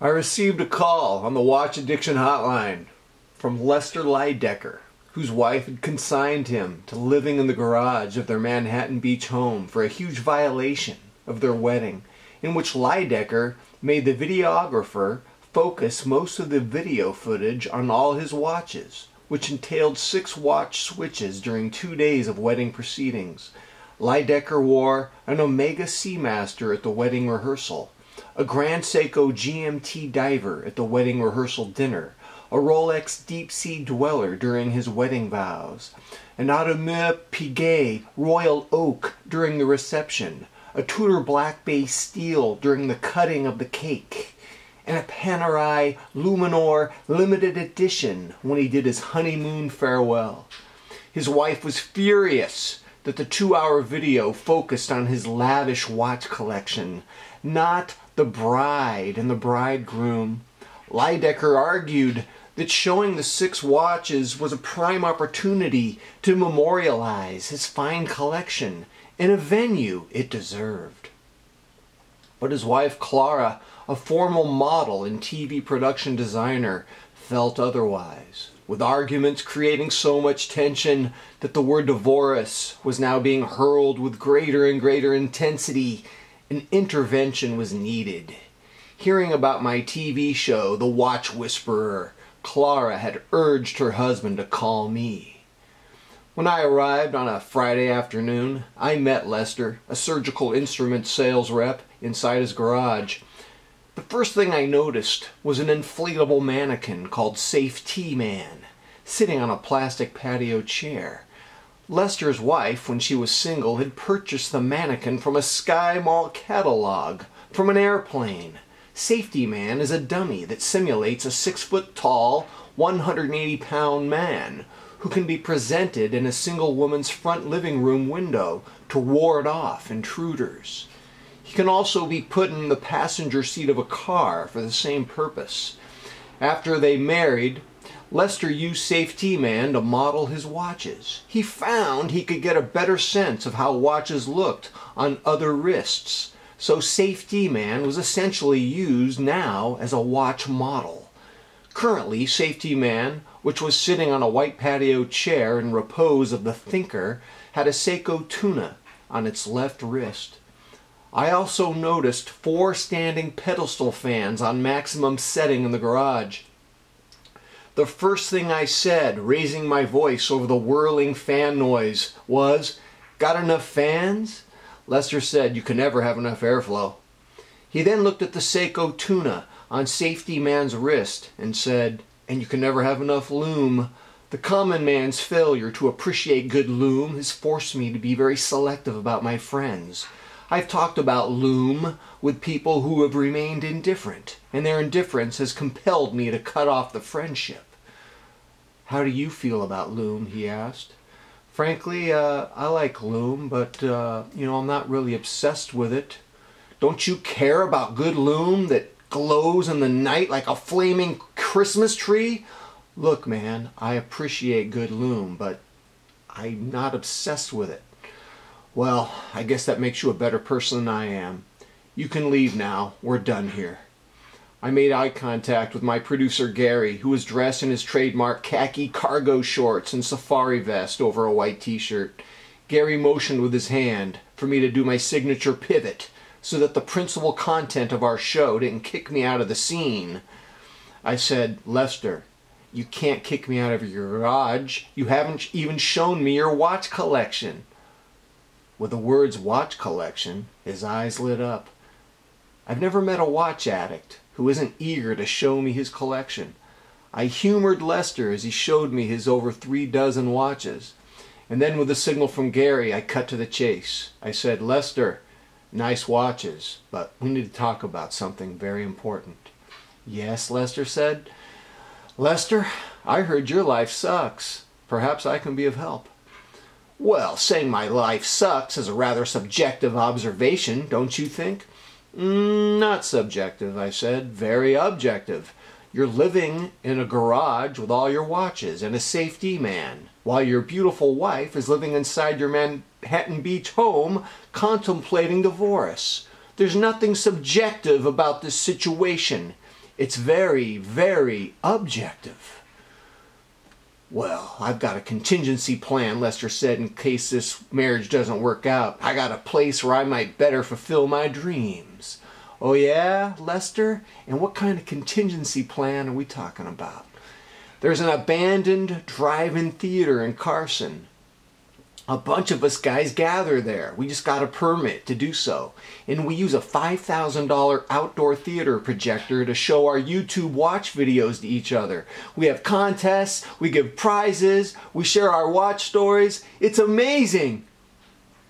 I received a call on the watch addiction hotline from Lester Lydecker, whose wife had consigned him to living in the garage of their Manhattan Beach home for a huge violation of their wedding, in which Lydecker made the videographer focus most of the video footage on all his watches, which entailed 6 watch switches during 2 days of wedding proceedings. Lydecker wore an Omega Seamaster at the wedding rehearsal, a Grand Seiko GMT diver at the wedding rehearsal dinner, a Rolex Deep Sea Dweller during his wedding vows, an Audemars Piguet Royal Oak during the reception, a Tudor Black Bay Steel during the cutting of the cake, and a Panerai Luminor limited edition when he did his honeymoon farewell. His wife was furious that the 2-hour video focused on his lavish watch collection, not the bride and the bridegroom. Lydecker argued that showing the 6 watches was a prime opportunity to memorialize his fine collection in a venue it deserved. But his wife Clara, a formal model and TV production designer, felt otherwise, with arguments creating so much tension that the word divorce was now being hurled with greater and greater intensity. An intervention was needed. Hearing about my TV show, The Watch Whisperer, Clara had urged her husband to call me. When I arrived on a Friday afternoon, I met Lester, a surgical instrument sales rep, inside his garage. The first thing I noticed was an inflatable mannequin called Safety Man, sitting on a plastic patio chair. Lester's wife, when she was single, had purchased the mannequin from a Sky Mall catalog, from an airplane. Safety Man is a dummy that simulates a 6-foot-tall, 180-pound man who can be presented in a single woman's front living room window to ward off intruders. He can also be put in the passenger seat of a car for the same purpose. After they married, Lester used Safety Man to model his watches. He found he could get a better sense of how watches looked on other wrists, so Safety Man was essentially used now as a watch model. Currently, Safety Man, which was sitting on a white patio chair in repose of the Thinker, had a Seiko Tuna on its left wrist. I also noticed 4 standing pedestal fans on maximum setting in the garage. The first thing I said, raising my voice over the whirling fan noise, was, "Got enough fans?" Lester said, "You can never have enough airflow." He then looked at the Seiko Tuna on Safety Man's wrist and said, "And you can never have enough lume." The common man's failure to appreciate good lume has forced me to be very selective about my friends. I've talked about lume with people who have remained indifferent, and their indifference has compelled me to cut off the friendship. "How do you feel about lume?" he asked. "Frankly, I like lume, but, I'm not really obsessed with it." "Don't you care about good lume that glows in the night like a flaming Christmas tree?" "Look, man, I appreciate good lume, but I'm not obsessed with it." "Well, I guess that makes you a better person than I am. You can leave now. We're done here." I made eye contact with my producer Gary, who was dressed in his trademark khaki cargo shorts and safari vest over a white t-shirt. Gary motioned with his hand for me to do my signature pivot so that the principal content of our show didn't kick me out of the scene. I said, "Lester, you can't kick me out of your garage. You haven't even shown me your watch collection." With the words "watch collection," his eyes lit up. I've never met a watch addict who isn't eager to show me his collection. I humored Lester as he showed me his over 3 dozen watches. And then with a signal from Gary, I cut to the chase. I said, "Lester, nice watches, but we need to talk about something very important." "Yes," Lester said. "Lester, I heard your life sucks. Perhaps I can be of help." "Well, saying my life sucks is a rather subjective observation, don't you think?" "Not subjective," I said. "Very objective. You're living in a garage with all your watches and a Safety Man, while your beautiful wife is living inside your Manhattan Beach home contemplating divorce. There's nothing subjective about this situation. It's very, very objective. Well, I've got a contingency plan, Lester said, in case this marriage doesn't work out. I got a place where I might better fulfill my dreams. Oh yeah, Lester? And what kind of contingency plan are we talking about? There's an abandoned drive-in theater in Carson. A bunch of us guys gather there. We just got a permit to do so. And we use a $5,000 outdoor theater projector to show our YouTube watch videos to each other. We have contests, we give prizes, we share our watch stories. It's amazing.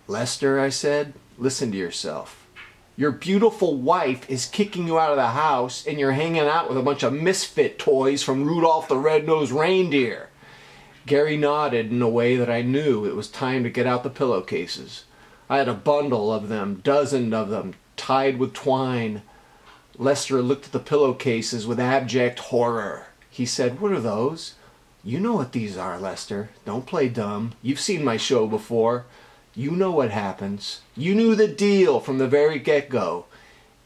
Lester, I said, listen to yourself. Your beautiful wife is kicking you out of the house and you're hanging out with a bunch of Misfit toys from Rudolph the Red-Nosed Reindeer. Gary nodded in a way that I knew it was time to get out the pillowcases. I had a bundle of them, dozens of them, tied with twine. Lester looked at the pillowcases with abject horror. He said, "What are those?" "You know what these are, Lester. Don't play dumb. You've seen my show before. You know what happens. You knew the deal from the very get-go.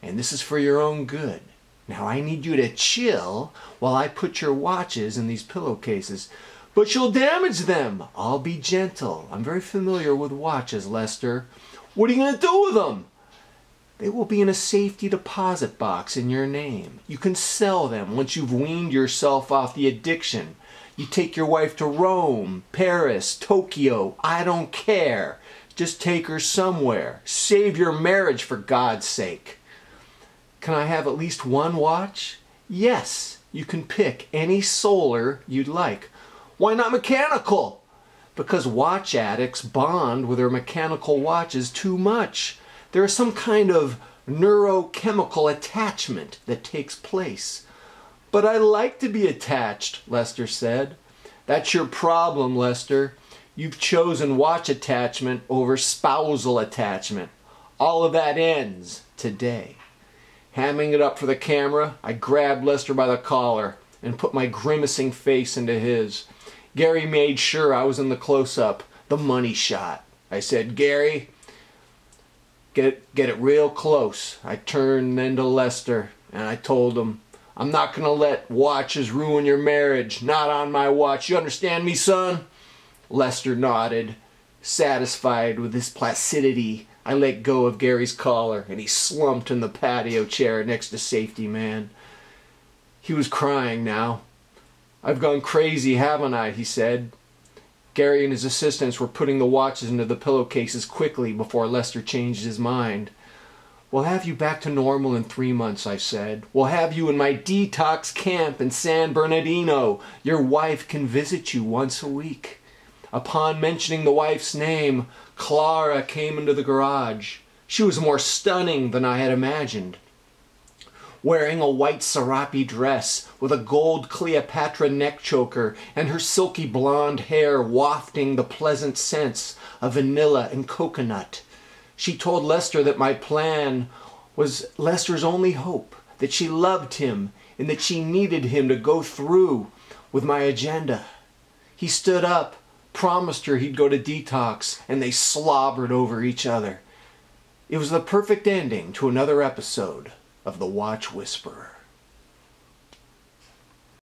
And this is for your own good. Now I need you to chill while I put your watches in these pillowcases." "But you'll damage them." "I'll be gentle. I'm very familiar with watches, Lester." "What are you going to do with them?" "They will be in a safety deposit box in your name. You can sell them once you've weaned yourself off the addiction. You take your wife to Rome, Paris, Tokyo. I don't care. Just take her somewhere. Save your marriage, for God's sake." "Can I have at least one watch?" "Yes. You can pick any solar you'd like." "Why not mechanical?" "Because watch addicts bond with their mechanical watches too much. There is some kind of neurochemical attachment that takes place." "But I like to be attached," Lester said. "That's your problem, Lester. You've chosen watch attachment over spousal attachment. All of that ends today." Hamming it up for the camera, I grabbed Lester by the collar and put my grimacing face into his. Gary made sure I was in the close-up, the money shot. I said, "Gary, get it real close." I turned then to Lester and I told him, "I'm not going to let watches ruin your marriage. Not on my watch. You understand me, son?" Lester nodded, satisfied with his placidity. I let go of Gary's collar and he slumped in the patio chair next to Safety Man. He was crying now. "I've gone crazy, haven't I?" he said. Gary and his assistants were putting the watches into the pillowcases quickly before Lester changed his mind. "We'll have you back to normal in 3 months," I said. "We'll have you in my detox camp in San Bernardino. Your wife can visit you once a week." Upon mentioning the wife's name, Clara came into the garage. She was more stunning than I had imagined. Wearing a white serape dress with a gold Cleopatra neck choker and her silky blonde hair wafting the pleasant scents of vanilla and coconut. She told Lester that my plan was Lester's only hope, that she loved him and that she needed him to go through with my agenda. He stood up, promised her he'd go to detox, and they slobbered over each other. It was the perfect ending to another episode of The Watch Whisperer.